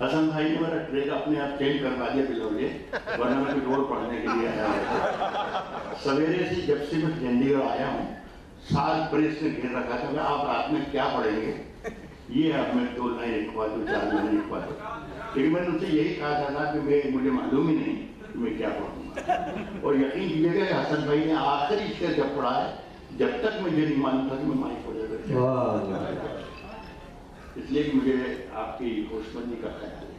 حسن بھائی نے میرا ٹریک اپنے آپ چینج کروا دیا بلوجے، ورنہ میں کچھ اور پڑھنے کے لیے آیا ہوں۔ سویرے سے جب سے میں چنڈی گڑھ آیا ہوں، سال پریس نے گھیر رکھا تھا کہ آپ رات میں کیا پڑھیں گے، یہ اب میں 2 لائن لکھوا دوں، 4 لائن لکھوا دوں، لیکن میں نے ان سے یہی کہا تھا کہ مجھے معلوم ہی نہیں کہ میں کیا پڑھوں گا، اور یقین کیجیے کہ حسن بھائی نے آخری شعر جب پڑھا ہے، جب تک مجھے نہیں معلوم تھا کہ میں مائک پڑھے گا، اس لیے کہ مجھے آپ کی خوشمندی کا خیال ہے۔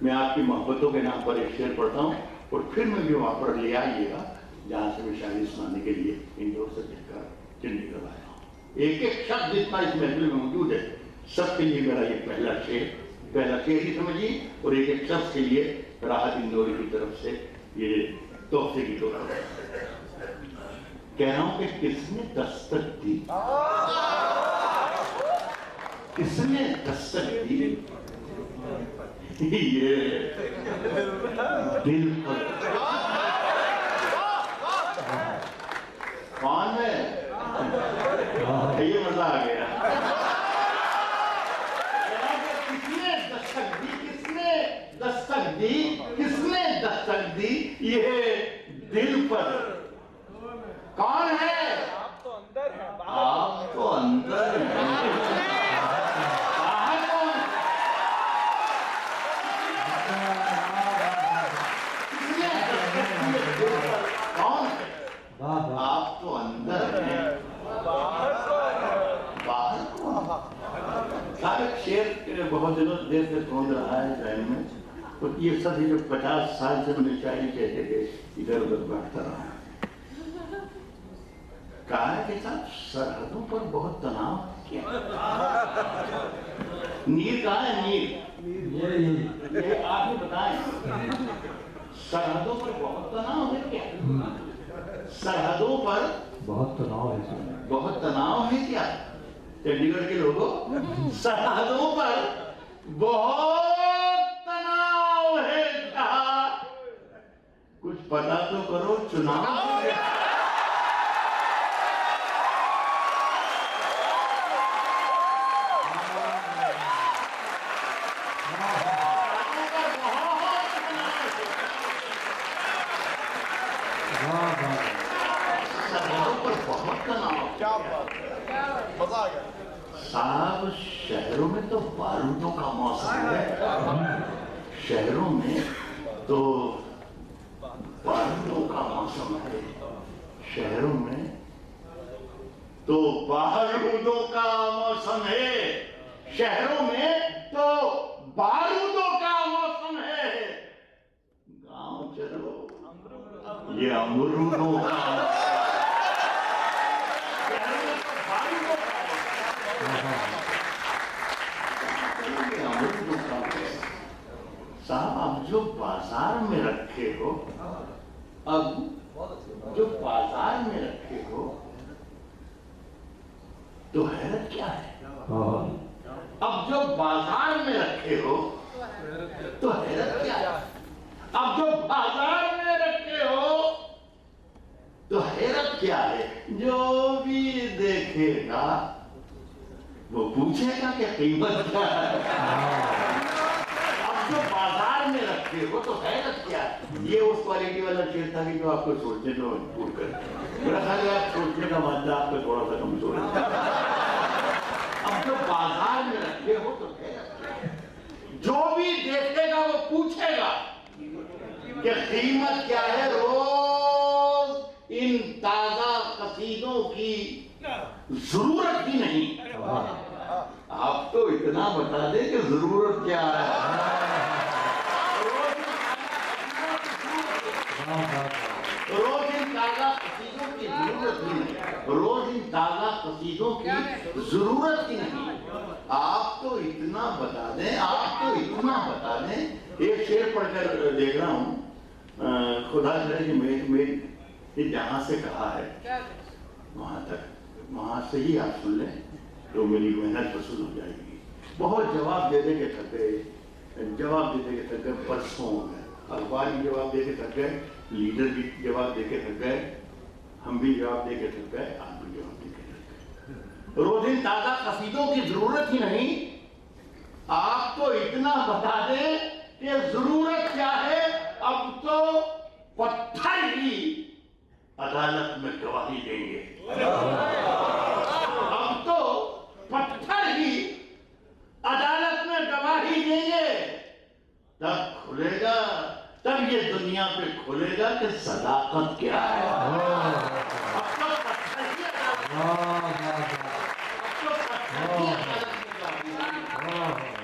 میں آپ کی محبتوں کے نام پر ایک شعر پڑھتا ہوں، اور پھر میں بھی وہاں پر لے آئیے گا جہاں سے میں شاعری سنانے کے لیے انڈور سے دیکھ کر چنڈی گڑھ آیا ہوں۔ ایک ایک شخص جتنا اس محفل میں موجود ہے، سب کے لیے میرا یہ پہلا شعر ہی سمجھیے، اور ایک ایک شخص کے لیے راحت اندوری کی طرف سے یہ تحفے کی طور پر کہہ رہا ہوں کہ کس نے دستک دی، کس نے دستک دی، یہ دل پر کون ہے، یہ مزہ آ گیا، کس نے دستک دی، کس نے دستک دی، کس نے دستک دی، یہ دل پر کون ہے، آپ تو اندر ہیں، آپ تو اندر ہیں، آپ تو اندر ہیں، باہر کون؟ ایک شعر بہت دنوں دیر سے سوچ رہا ہے ذہن میں، تو یہ سب جو 50 سال سے مجھے شاعری کہتے تھے ادھر ادھر بیٹھتا رہا، کہا ہے کہ صاحب سرحدوں پر بہت تناؤ کیا، نیر کہاں ہے، نیر یہ آپ ہی بتائیں، سرحدوں پر بہت تناؤ ہے کیا، سرحدوں پر بہت تناؤ ہے، بہت تناؤ ہے کیا، چنڈی گڑھ کے لوگوں سرحدوں پر بہت تناؤ ہے کیا، کچھ پتا تو کرو چناؤ ہے، صاحب شہروں میں تو بارودوں کا موسم ہے، شہروں میں تو بارودوں کا موسم ہے، شہروں میں تو بارودوں کا موسم ہے، شہروں میں تو بارودوں کا موسم ہے، گاؤں چلو یہ امرودوں کا صاحب اب جو بازار میں رکھے ہو، اب جو بازار میں رکھے ہو تو حیرت کیا ہے، اب جو بازار میں رکھے ہو تو حیرت کیا ہے، اب جو بازار میں رکھے ہو تو حیرت کیا ہے، جو بھی دیکھے گا وہ پوچھے گا کہ قیمت کیا ہے، اب جو بازار میں رکھے ہو تو حیرت کیا ہے، یہ اس کوالٹی والا شعر تھا کہ جو آپ کو سوچنے کو مجبور کر، میرا خیال ہے آپ سوچنے کا مادہ آپ کا تھوڑا سا کمزور ہے، اب جو بازار میں رکھے ہو تو حیرت کیا ہے، جو بھی دیکھے گا وہ پوچھے گا کہ قیمت کیا ہے، روز ان تازہ قصیدوں کی ضرورت ہی نہیں، آپ تو اتنا بتا دیں کہ ضرورت کیا ہے، روز ان تازہ قصیدوں کی ضرورت ہی نہیں، روز ان تازہ قصیدوں کی ضرورت ہی نہیں، آپ تو اتنا بتا دیں، آپ تو اتنا بتا دیں، ایک شعر پڑھ کر دیکھ رہا ہوں، خدا کرے کہ میں جہاں سے کہا ہے وہاں تک، وہاں سے ہی آپ سن لیں تو میری محنت وصول ہو جائے گی، بہت جواب دے دے کے تھک گئے، جواب دے دے کے تھک گئے، برسوں ہو گئے، اخبار بھی جواب دے کے تھک گئے، لیڈر بھی جواب دے کے تھک گئے، ہم بھی جواب دے کے تھک گئے، آپ بھی جواب دے کے تھک گئے، روز ان تازہ قصیدوں کی ضرورت ہی نہیں، آپ تو اتنا بتا دیں کہ ضرورت کیا ہے، اب تو پتھر ہی عدالت میں گواہی دیں گے، اب تو پتھر ہی عدالت میں گواہی دیں گے، تب کھلے گا، تب یہ دنیا پہ کھلے گا کہ صداقت کیا ہے۔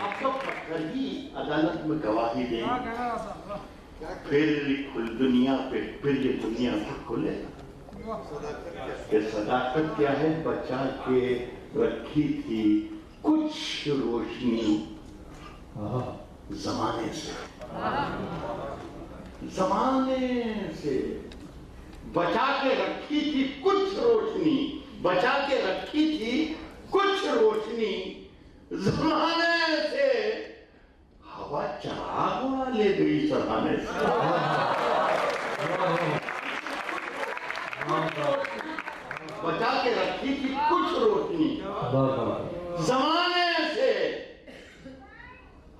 اب تو پتھر ہی عدالت میں عدالت میں گواہی دیں گے، پھر دنیا پہ پھر یہ دنیا پہ کھلے گا کہ صداقت کیا ہے۔ بچا کے رکھی تھی کچھ روشنی زمانے سے بچا کے رکھی تھی کچھ روشنی، بچا کے رکھی تھی کچھ روشنی زمانے سے، ہوا چراغ اڑا لے گئی سرہانے سے۔ بچا کے رکھی تھی کچھ روشنی زمانے سے،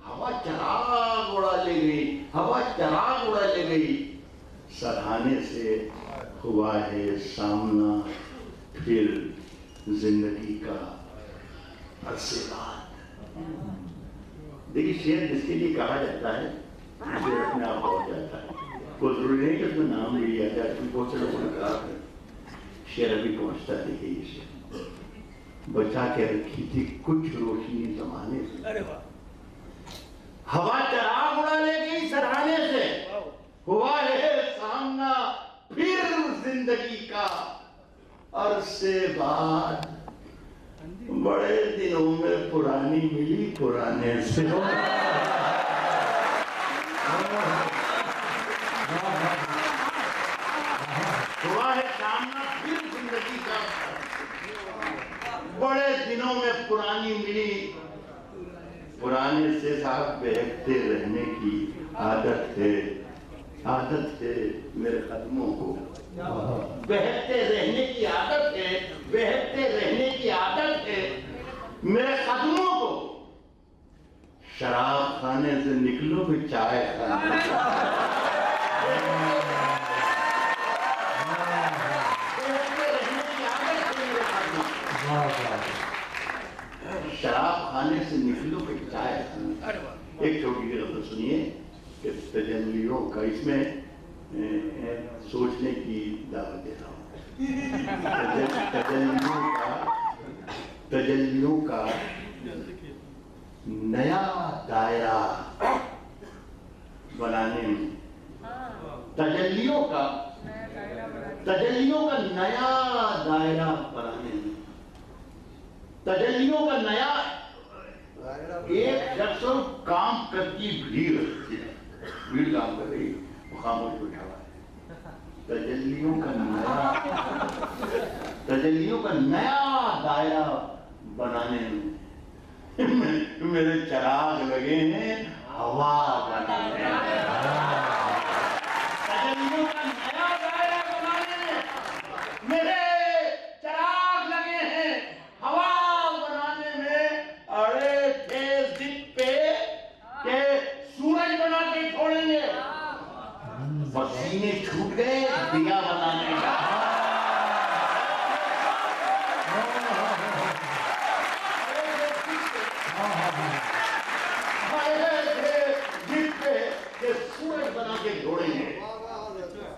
ہوا چراغ اڑا لے گئی، ہوا چراغ اڑا لے گئی سرہانے سے۔ ہوا ہے سامنا پھر زندگی کا عرصے بعد۔ دیکھیے شعر جس کے لیے کہا جاتا ہے اسے اپنے آپ ہو جاتا ہے، کوئی ضروری نہیں کہ اس میں نام بھی لیا جائے، بہت سے لوگوں نے کہا ہے شعر ابھی پہنچتا ہے۔ دیکھیے یہ شعر، بچا کے رکھی تھی کچھ روشنی زمانے سے، ہوا چراغ اڑا لے گئی سرہانے سے، ہوا ہے سامنا پھر زندگی کا عرصے بعد، بڑے دنوں میں پرانی ملی پرانے سے۔ ہوا ہے سامنا پھر زندگی کا، بڑے دنوں میں پرانی ملی پرانے سے۔ صاحب بہکتے رہنے کی عادت ہے، عادت ہے میرے قدموں کو، بہکتے رہنے کی عادت ہے، بہکتے رہنے کی عادت ہے میرے قدموں کو۔ شراب خانے سے نکلو بھی چائے کھانے، شراب خانے سے نکلو کہ چائے کھانے۔ ایک چھوٹی سی غزل سنیے کہ تجلیوں کا، اس میں سوچنے کی دعوت دے رہا ہوں۔ تجلیوں کا نیا دائرہ بنانے میں، تجلیوں کا نیا دائرہ بنانے میں، تجلیوں کا نیا ایک شخص اور کام کرتی بھیڑ، بھیڑ کام کر رہی، وہ خاموش بیٹھا ہوا ہے۔ تجلیوں کا نیا دائرہ بنانے میں میرے چراغ لگے ہیں ہوا بنانے میں، تجلیوں کا نیا دائرہ بنانے میں میرے چراغ لگے ہیں ہوا بنانے میں۔ اڑے تھے ضد پہ کہ سورج بنا کے چھوڑیں گے، پسینے چھوٹ گئے دیا بنانے کا۔ سورج بنا کے چھوڑیں گے،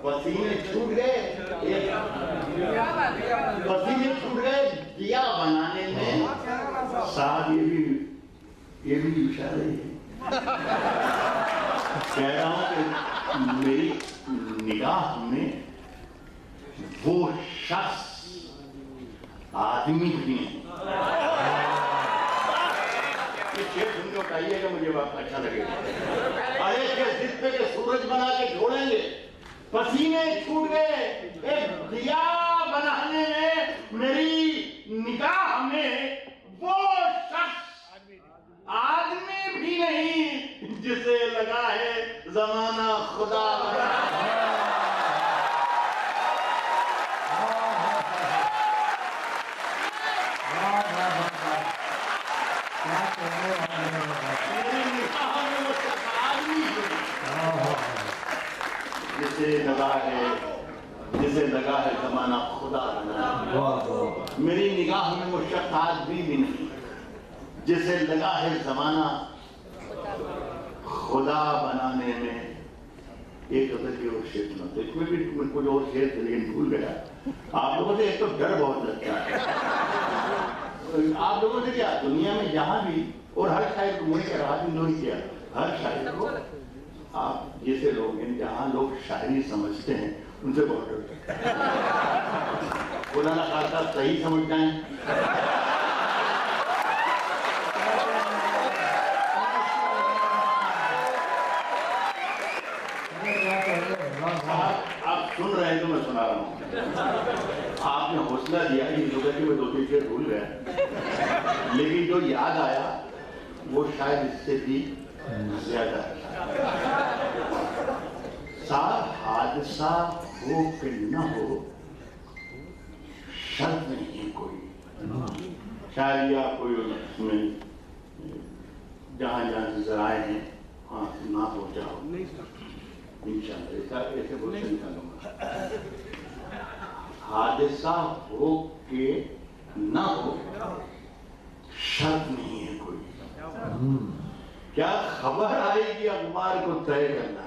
پسینے چھوٹ گئے، پسینے چھوٹ گئے دیا بنانے میں۔ صاحب یہ بھی اشارے ہیں، کہہ رہا ہوں کہ میری نگاہ میں وہ شخص آدمی بھی نہیں۔ شعر سن کے اٹھائیے گا، مجھے بات اچھا لگے گا۔ ارے کہ ضد پہ کہ سورج بنا کے چھوڑیں گے، پسینے چھوٹ گئے ایک دیا بنانے میں، میری نگاہ میں وہ شخص آدمی بھی نہیں جسے لگا ہے زمانہ خدا بنا۔ کیا زمانہ خدا بنا. میری نگاہ میں وہ شخص آج بھی نہیں جسے لگا ہے زمانہ خدا بنانے میں. ایک قدر کی اور شیئر سناتے اس میں بھی کچھ اور شیئر تھے لیکن بھول گیا. آپ لوگوں سے ایک تو ڈر بہت لگتا ہے. آپ لوگوں سے کیا دنیا میں جہاں بھی اور ہر شاعر کو مجھے کہہ رہا تھا کیا ہر شاعر کو آپ جیسے لوگ ہیں جہاں لوگ شاعری سمجھتے ہیں ان سے بہت ڈرتے ہیں. خدا نہ خاصا صحیح سمجھ جائیں. آپ سن رہے ہیں تو میں سنا رہا ہوں. آپ نے حوصلہ دیا کہ میں دو تین شعر بھول گیا لیکن جو یاد آیا وہ شاید اس سے بھی زیادہ. صاحب حادثہ ہو کہ نہ ہو شرط نہیں کوئی. شاید یا کوئی اس میں جہاں جہاں سے ذرائع ہیں وہاں نہ پہنچاؤ انشاءاللہ. ایسے بہت سے نکالوں گا. حادثہ ہو کہ نہ ہو شرط نہیں ہے کوئی. کیا خبر آئے گی اخبار کو طے کرنا ہے.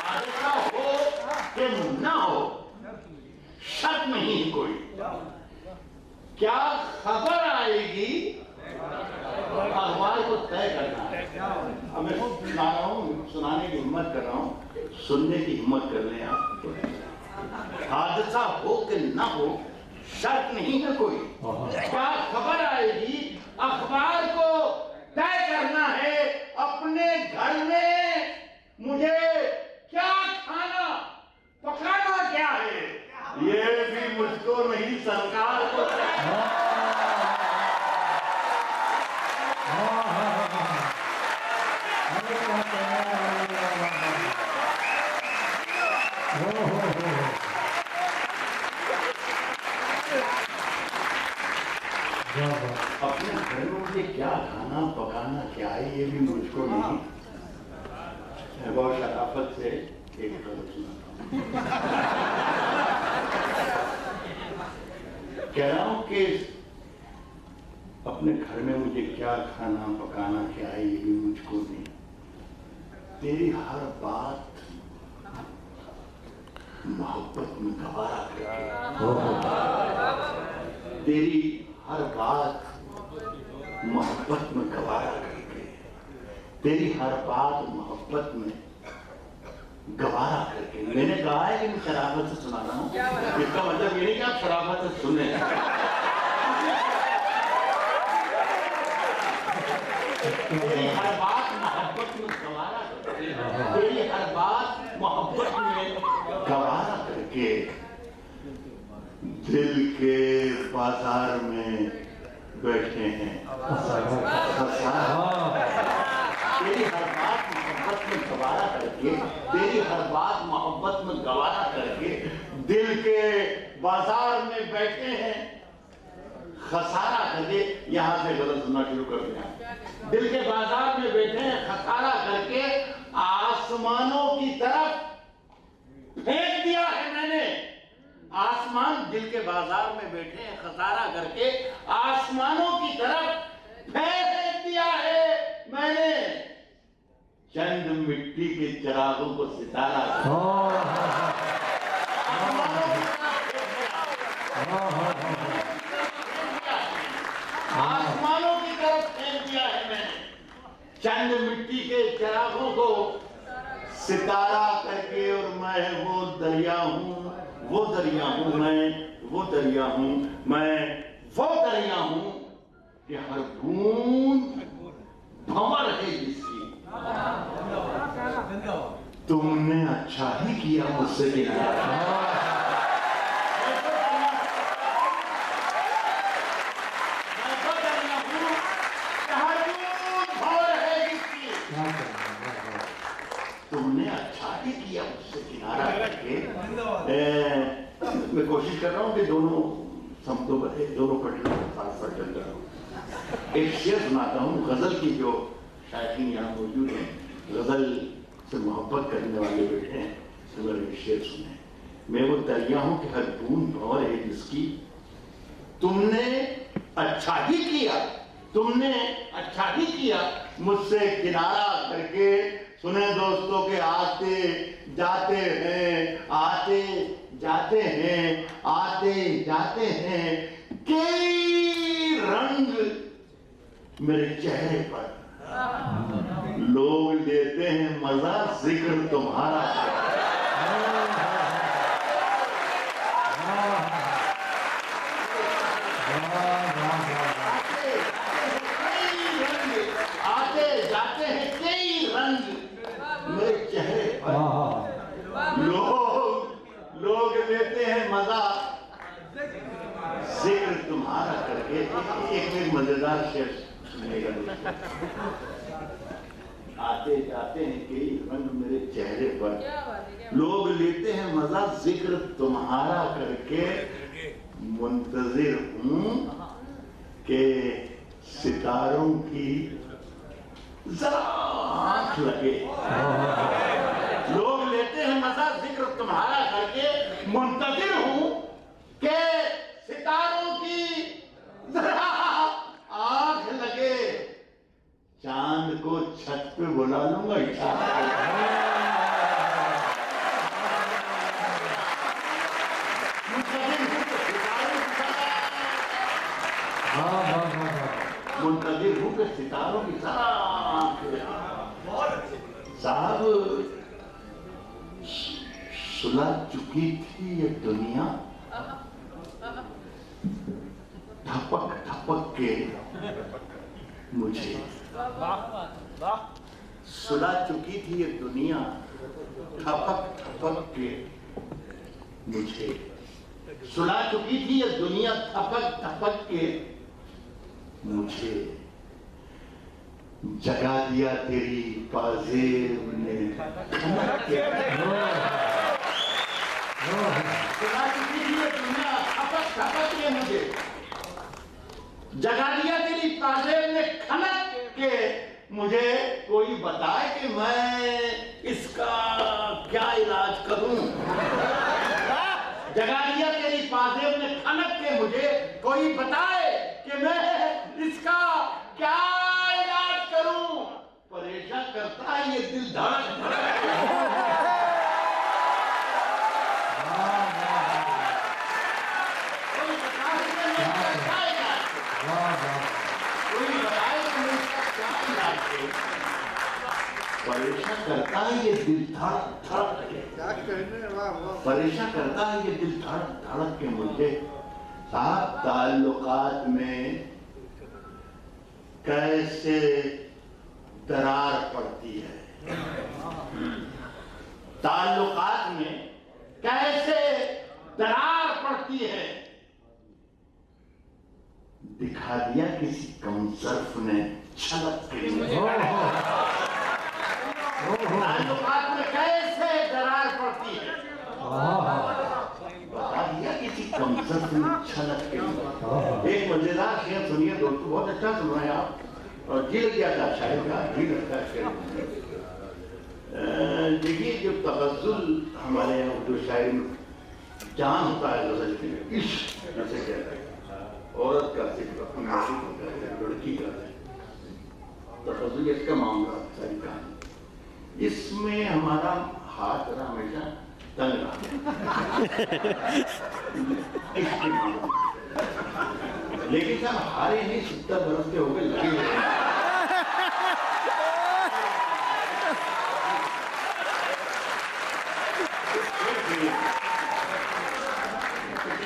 حادثہ ہو کہ نہ ہو شرط نہیں کوئی. کیا خبر آئے گی اخبار کو طے کرنا ہے. اب میں سنا رہا ہوں سنانے کی ہمت کر رہا ہوں سننے کی ہمت کر لیں آپ. حادثہ ہو کہ نہ ہو شرط نہیں ہے کوئی. کیا خبر آئے گی اخبار کو طے کرنا ہے. اپنے گھر میں مجھے کیا کھانا پکانا کیا ہے یہ بھی مجھ کو نہیں سرکار کو. اپنے گھر میں مجھے کیا کھانا پکانا کیا ہے یہ بھی مجھ کو نہیں. بہت شرافت سے ایک کہہ رہا ہوں کہ اپنے گھر میں مجھے کیا کھانا پکانا کیا ہے یہ بھی مجھ کو نہیں. تیری ہر بات محبت میں گوارا کر کے تیری ہر بات محبت میں گوارا کر کے تیری ہر بات محبت میں گوارا کر کے. میں نے کہا ہے کہ میں شرافت سے سنا رہا ہوں. اس کا مطلب یہ نہیں کہ آپ شرافت سے سنیں. تیری ہر بات محبت میں گوارا کر کے تیری ہر بات محبت میں گوارا کر کے دل کے بازار میں بیٹھے ہیں. تیری ہر بات محبت میں گوارا کر کے تیری ہر بات محبت میں گوارا کر کے دل کے بازار میں بیٹھے ہیں خسارہ کر کے. یہاں سے غلط سننا شروع کر دیا. دل کے بازار میں بیٹھے ہیں خسارہ کر کے آسمانوں کی طرف پھینک دیا ہے میں نے. آسمان دل کے بازار میں بیٹھے ہیں خسارہ کر کے آسمانوں کی طرف پھینک دیا ہے میں نے. چند مٹی کے چراغوں کو ستارہ آسمانوں کی طرف پھینک دیا ہے میں نے. چند مٹی کے چراغوں کو ستارہ کر کے. اور میں وہ دریا ہوں وہ دریا ہوں میں وہ دریا ہوں میں وہ دریا ہوں کہ ہر بوند بھنور ہے جس کی. تم نے اچھا ہی کیا مجھ سے تم نے اچھا ہی کیا مجھ سے کنارہ کر کے. میں کوشش کر رہا ہوں کہ دونوں سب تو بڑے دونوں پٹل ساتھ ساتھ چل رہا ہوں. ایک شعر سناتا ہوں غزل کی، جو شائقین یہاں موجود ہیں غزل سے محبت کرنے والے بیٹھے ہیں، ایک شعر سنیں. میں وہ دریا ہوں کہ ہر بوند اور ہے جس کی تم نے اچھا ہی کیا، تم نے اچھا ہی کیا مجھ سے کنارہ کر کے. سنیں دوستوں کے آتے جاتے ہیں، آتے جاتے ہیں، آتے جاتے ہیں کئی رنگ میرے چہرے پر. لوگ لیتے ہیں مزہ ذکر تمہارا. آتے جاتے ہیں کئی رنگ میرے چہرے پر. لوگ لیتے ہیں مزہ ذکر تمہارا کر کے. ایک مزیدار شعر سننے گا. آتے جاتے ہیں کئی رنگ میرے چہرے پر، لوگ لیتے ہیں مزہ ذکر تمہارا کر کے. منتظر ہوں کہ ستاروں کی ذرا آنکھ لگے. لوگ لیتے ہیں مزہ ذکر تمہارا کر کے. منتظر ہوں کہ ستاروں کی ذرا آنکھ لگے. چاند کو چھت پہ بلا لوں گا منتظر ہوں کہ ستاروں کی ذرا آنکھ لگے. صاحب سلا چکی تھی یہ دنیا تھپک تھپک کے مجھے. سلا چکی تھی یہ دنیا تھپک تھپک کے مجھے. سلا چکی تھی یہ دنیا تھپک تھپک کے مجھے. جگا دیا تیری پازیب نے. سلا چکی تھی یہ دنیا تھپک تھپک کے مجھے. جگا دیا تیری پازیب نے کھنک کے مجھے. کوئی بتائے کہ میں اس کا کیا علاج کروں. جگا دیا تیری پازیب نے کھنک کے مجھے. کوئی بتائے کہ میں اس کا کیا علاج کروں. پریشان کرتا ہے یہ دل دھڑک دھڑک. پریشان کرتا ہے یہ دل دھڑک دھڑک کے. پریشان کرتا ہے یہ دل دھڑک دھڑک کے مجھے. صاحب تعلقات میں کیسے درار پڑتی ہے. تعلقات میں کیسے درار پڑتی ہے. دکھا دیا کسی کمصرف نے چھلک کے. تعلقات میں کیسے درار پڑتی ہے. بتا دیا کسی کمصرف نے چھلک کے. ایک مزیدار شعر سنیے دوستو، بہت اچھا سن رہے ہیں آپ اور جل گیا تھا شاعر کا، جل رکھا شعر. دیکھیے جو تغزل ہمارے یہاں اردو شاعری میں جان ہوتا ہے غزل کے لیے. عشق جیسے کہتے ہیں، عورت کا ذکر اپنے عاشق ہوتا ہے، لڑکی کا تغزل اس کا معاملہ ساری کہانی. اس میں ہمارا ہاتھ رہا ہمیشہ تنگ رہا. لیکن صاحب ہارے نہیں، 70 برس کے ہو گئے لگے ہوئے.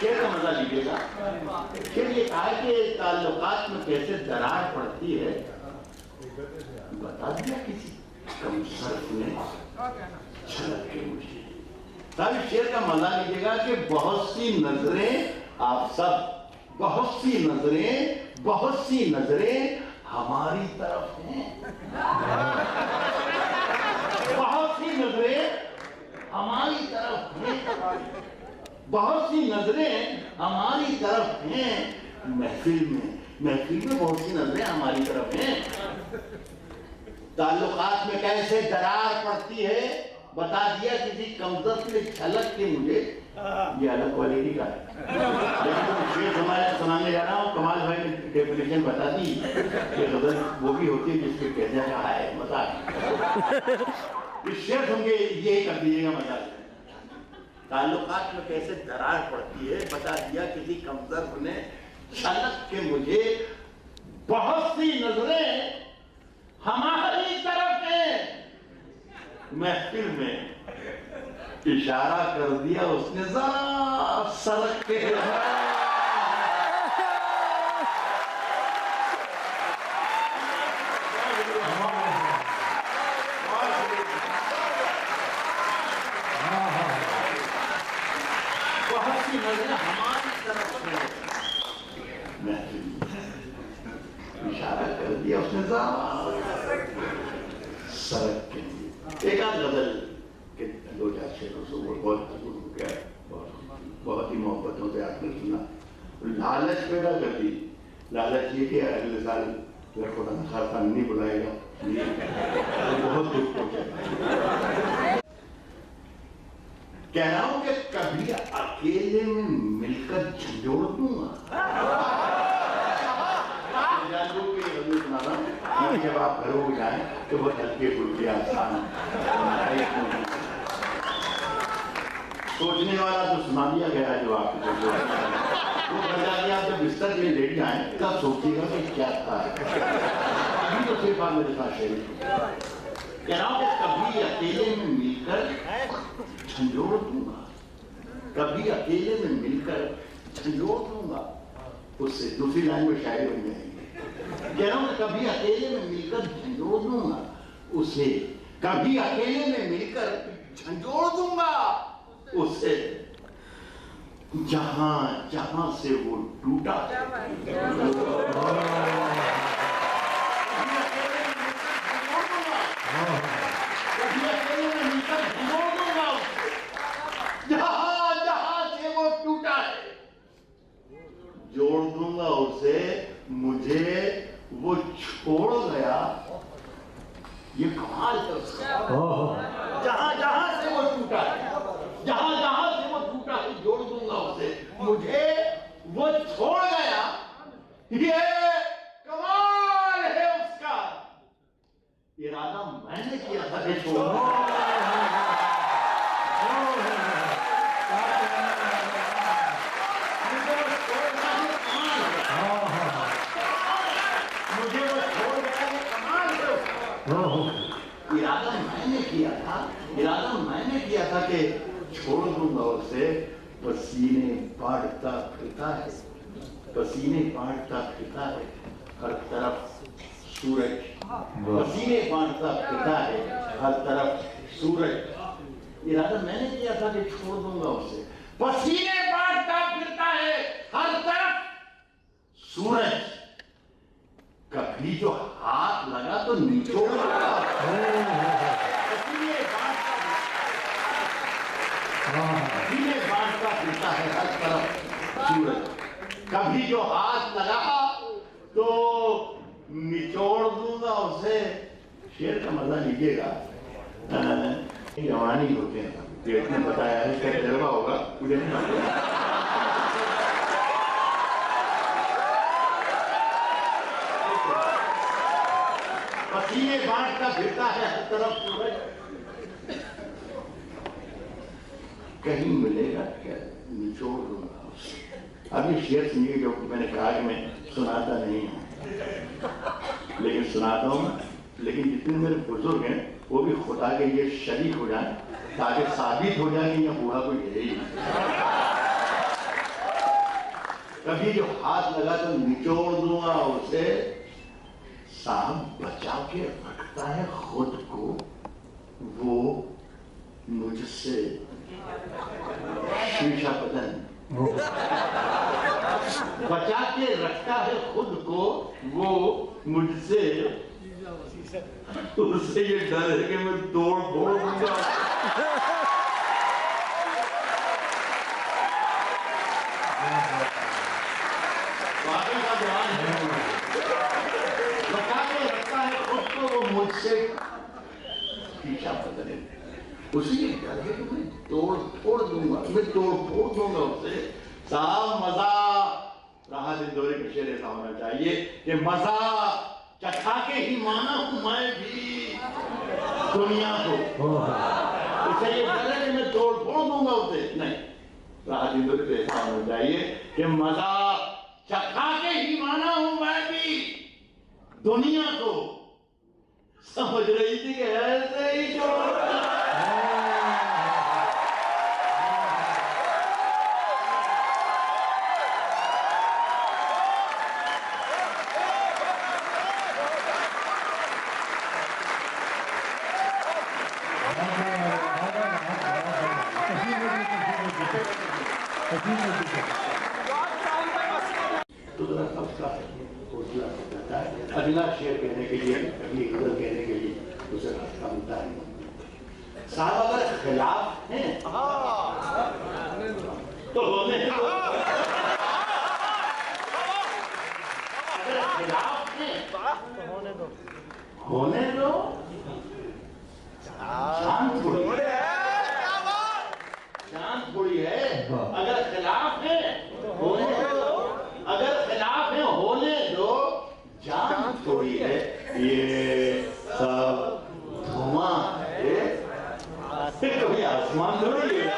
شعر کا مزہ لیجیے گا. شعر یہ کہا کہ تعلقات میں کیسے درار پڑتی ہے. بتا دیا کسی کمصرف نے چھلک کے مجھے. صاحب شعر کا مزہ لیجیے گا کہ بہت سی نظریں، آپ سب بہت سی نظریں ہماری طرف ہیں. بہت سی نظریں ہماری طرف ہیں. بہت سی نظریں ہماری طرف طرف ہیں محفل میں بہت سی نظریں ہماری طرف ہیں. تعلقات میں کیسے درار پڑتی ہے بتا دیا کسی کمزور نے چھلک کے مجھے. یہ الگ کوالٹی کا ہے لیکن شعر سنانے جا رہا ہوں. کمال بھائی نے ڈیفینیشن بتا دی کہ غزل وہ بھی ہوتی ہے جس کے کہنے کا ہے مزاق. اس شعر سن کے یہی کر دیجیے گا مزاق. تعلقات میں کیسے درار پڑتی ہے بتا دیا کسی کمزور نے چھلک کے مجھے. بہت سی نظریں ہماری طرف ہیں محفل میں اشارہ کر دیا اس نے ذرا سرک کے. بہت سی نظریں ہماری طرف ہیں محفل میں اشارہ کر دیا اس نے ذرا سرک کے. ایک آدھ غزل کے 2-4 سے وہ بہت قبول ہو گیا. بہت ہی محبتوں سے آپ نے سنا. لالچ پیدا کر دی. لالچ یہ کہ اگلے سال اگر خدا نخواستہ نہیں بلائے گا بہت دکھ پہنچے. کہہ رہا ہوں کہ کبھی اکیلے میں مل کر جھنجھوڑ دوں گا. جب آپ گھروں کو جائیں تو بہت ہلکے پھلکے آسان سوچنے والا تو سنا دیا گیا جو آپ کو وہ گھر جا کے آپ جب بستر میں لیٹ جائیں تب سوچیے گا کہ کیا تھا. ابھی تو صرف آپ میرے ساتھ شریک کہہ رہا ہوں کہ کبھی اکیلے میں مل کر جھنجھوڑ دوں گا. کبھی اکیلے میں مل کر جھنجھوڑ دوں گا. اس سے دوسری لائن میں شاعری بن جائے گی. کہہ رہا ہوں کہ کبھی اکیلے میں مل کر جھنجھوڑ دوں گا اسے. کبھی اکیلے میں مل کر جھنجھوڑ دوں گا اسے. جہاں جہاں سے وہ ٹوٹا جہاں جہاں سے وہ ٹوٹا ہے جوڑ دوں گا اسے. مجھے وہ چھوڑ گیا. یہ کمال کر جہاں جہاں سے وہ ٹوٹا ہے جہاں جہاں سے وہ ٹوٹا ہے جوڑ دوں گا اسے. مجھے وہ چھوڑ گیا. یہ کمال ہے اس کا. ارادہ میں نے کیا تھا کہ چھوڑ ارادہ میں نے کیا تھا کہ چھوڑ دوں گا اسے. پسینے پھاڑتا پھرتا ہے پسینے پھاڑتا پھرتا ہے ہر طرف سورج. پسینے پھاڑتا پھرتا ہے ہر طرف سورج. ارادہ میں نے کیا تھا کہ چھوڑ دوں گا اسے. پسینے پھاڑتا پھرتا ہے ہر طرف سورج. کبھی جو ہاتھ لگا تو نچوڑ لگا. بانٹتا پھرتا ہے ہر طرف سورج. کبھی جو ہاتھ لگا تو نچوڑ دوں گا اسے. شعر کا مزہ لیجیے گا. جوانی ہوتے ہیں پیٹ نے بتایا ہے کہ تجربہ ہوگا مجھے نہیں معلوم. پسینے بانٹتا پھرتا ہے ہر طرف سورج. کہیں ملے گا کیا نچوڑ دوں گا. اب یہ شعر سنیے جو میں نے کہا کہ میں سناتا نہیں ہوں لیکن سناتا ہوں. لیکن جتنے میرے بزرگ ہیں وہ بھی خدا کے یہ شریک ہو جائیں تاکہ ثابت ہو جائے کہ یہ بوڑھا کوئی ہے ہی. کبھی جو ہاتھ لگا تو نچوڑ دوں گا اسے. صاحب بچا کے رکھتا ہے خود کو وہ مجھ سے. شیشہ پتن بچا کے رکھتا ہے خود کو وہ مجھ سے. اس سے یہ ڈر ہے کہ میں توڑ پھوڑ دوں گا. پیچھا بدلے اسی لیے کہا کہ میں توڑ پھوڑ دوں گا، میں توڑ پھوڑ دوں گا اسے. صاحب مزہ راحت اندوری کا شعر ایسا ہونا چاہیے کہ مزہ چکھا کے ہی مانا ہوں میں بھی دنیا کو. اسے یہ کہہ رہے کہ میں توڑ پھوڑ دوں گا اسے، نہیں. راحت اندوری کا ایسا ہونا چاہیے کہ مزہ چکھا کے ہی مانا ہوں میں بھی دنیا کو. سمجھ رہی تھی کہ ایسے ہی چھوڑ. اگلا شعر کہنے کے لیے، اگلی غزل کہنے کے لیے اسے راستہ ملتا ہے. صاحب اگر خلاف ہیں تو ہونے دو. اگر خلاف ہیں ہونے دو. جان تھوڑی ہے، جان تھوڑی ہے. اگر خلاف ہیں ہونے دو، اگر خلاف ہیں ہونے دو. جان تھوڑی ہے، یہ سب دھواں ہے، کوئی آسمان تھوڑی ہے.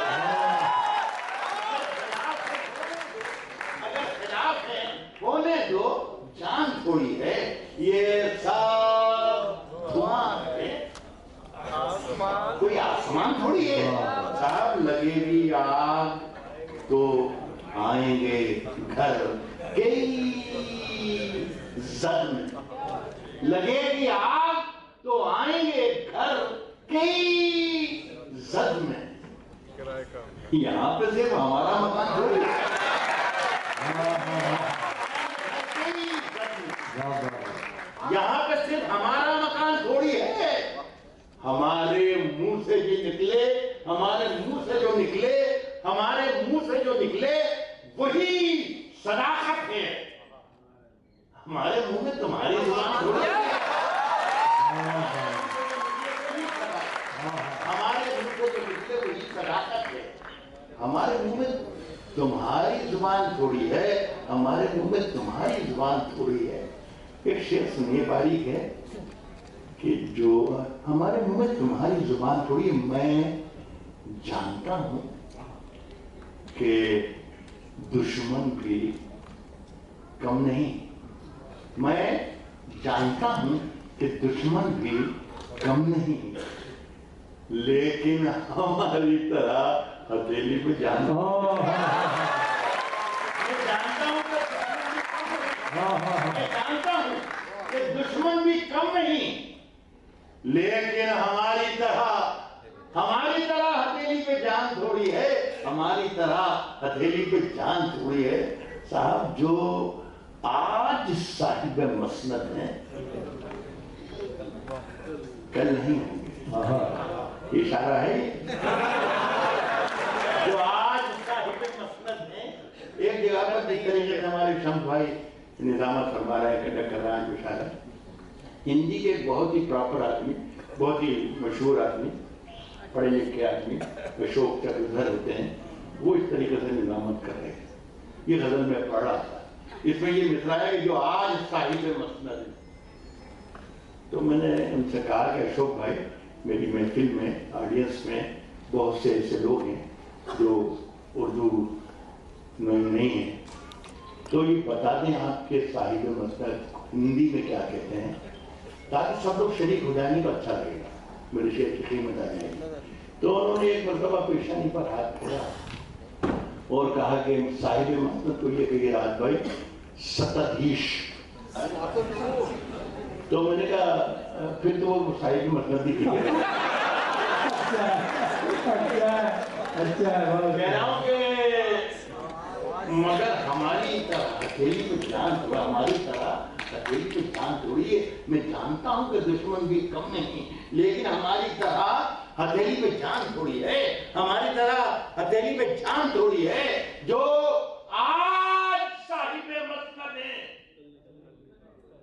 اگر خلاف ہے ہونے دو. جان تھوڑی ہے، یہ سب دھواں ہے، کوئی آسمان تھوڑی ہے. صاحب لگے گی آگ تو آئیں گے گھر کئی زد میں. لگے گی آگ تو آئیں گے گھر کئی زد میں. یہاں پہ صرف ہمارا مکان تھوڑی ہے. یہاں پہ صرف ہمارا مکان تھوڑی ہے. ہمارے منہ سے جو نکلے، ہمارے منہ سے جو نکلے، ہمارے منہ سے جو نکلے وہی صداقت ہے. ہمارے منہ میں تمہاری زبان تھوڑی ہے. ہمارے منہ کو جو نکلے وہی صداقت ہے. ہمارے منہ میں تمہاری زبان تھوڑی ہے، ہمارے منہ میں تمہاری زبان تھوڑی ہے. ایک شعر سنیے باریک ہے کہ جو ہمارے منہ میں تمہاری زبان تھوڑی ہے. میں جانتا ہوں کہ دشمن بھی کم نہیں. میں جانتا ہوں کہ دشمن بھی کم نہیں، لیکن ہماری طرح ہتھیلی پہ جانتا ہوں. میں جانتا ہوں کہ دشمن بھی کم نہیں، لیکن ہماری طرح ہتھیلی پہ جان تھوڑی ہے. ہماری طرح ہتھیلی پہ جان تھوڑی ہے. صاحب جو آج صاحب مسند ہیں کل نہیں ہوں گے. اشارہ ہے جو آج صاحب مسند ہیں. ایک جگہ پر دیکھ کریں گے ہمارے شمس بھائی نظامت فرما رہے ہیں، کنڈکٹ کر رہا ہے جو اشارہ ہندی کے ایک بہت ہی پراپر آدمی، بہت ہی مشہور آدمی، پڑھے لکھے آدمی اشوک چکردھر ہوتے ہیں، وہ اس طریقے سے نظامت کر رہے ہیں. یہ غزل میں پڑھ رہا تھا. اس میں یہ مصرع ہے کہ جو آج صاحب مسند ہے. تو میں نے ان سے کہا کہ اشوک بھائی، میری محفل میں آڈینس میں بہت سے ایسے لوگ ہیں جو اردو میں نہیں ہیں، تو یہ بتا دیں آپ کے صاحب مسند ہندی میں کیا کہتے ہیں، تاکہ سب لوگ شریک ہو جائیں گے تو اچھا لگے گا، میرے شعر کی قیمت آ جائے گی. تو انہوں نے ایک مرتبہ پیشانی پر ہاتھ پھیرا اور کہا کہ صاحب مسند کو یہ کہیے راحت بھائی ستدھیش. تو میں نے کہا پھر تو وہ صاحب مسند ہی کہہ رہا ہوں کہ مگر ہماری طرح ہتھیلی پہ جان تھوڑا، ہماری طرح ہتھیلی پہ جان تھوڑی ہے. میں جانتا ہوں کہ دشمن بھی کم نہیں، لیکن ہماری طرح ہتھیلی پہ جان تھوڑی ہے. ہماری طرح ہتھیلی پہ جان تھوڑی ہے. جو آج صاحب مسند ہیں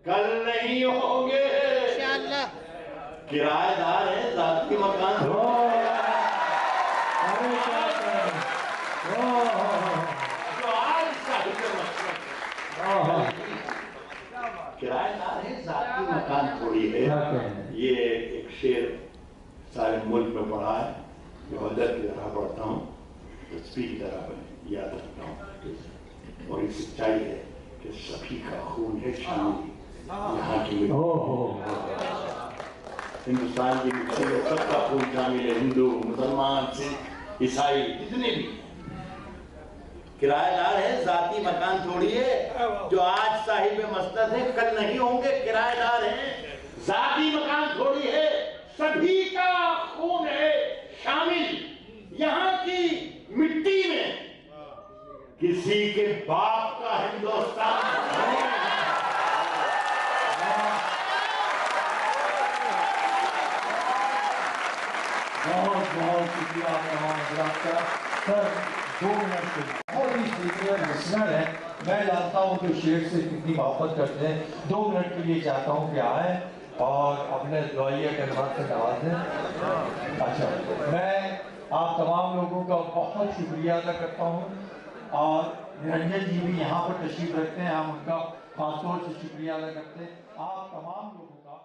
کل نہیں ہوں گے. کرایہ دار ہے ذاتی مکان ارے کیا کریں؟ جو آج صاحب مسلک کرایہ دار ہے ذاتی مکان تھوڑی ہے. یہ ایک شعر سارے ملک میں پڑھا ہے، جو حضرت کی طرح پڑھتا ہوں، تصویر کی طرح یاد رکھتا ہوں، اور یہ سچائی ہے کہ سبھی کا خون ہے شامل یہاں کی مٹی. ہندوستان کی مٹی میں سب کا خون شامل ہے، ہندو، مسلمان، سکھ، عیسائی، جتنے بھی. کرایہ دار ہے ذاتی مکان تھوڑی ہے، جو آج صاحب مسند ہے کل نہیں ہوں گے کرایہ دار ہیں. ذاتی مکان تھوڑی ہے، سبھی کا خون ہے شامل یہاں کی مٹی میں. کسی کے باپ کا ہندوستان بہت بہت شکریہ تمام حضرات کا. سر 2 منٹ کے بہت ہی سینئر لسنر ہے، میں جانتا ہوں کہ شعر سے کتنی محبت کرتے ہیں. 2 منٹ کے لیے چاہتا ہوں کہ آئیں اور اپنے دعائیہ کلمات سے نوازیں. اچھا، میں آپ تمام لوگوں کا بہت شکریہ ادا کرتا ہوں، اور نرنجن جی بھی یہاں پر تشریف رکھتے ہیں، ہم ان کا خاص طور سے شکریہ ادا کرتے ہیں. آپ تمام لوگوں کا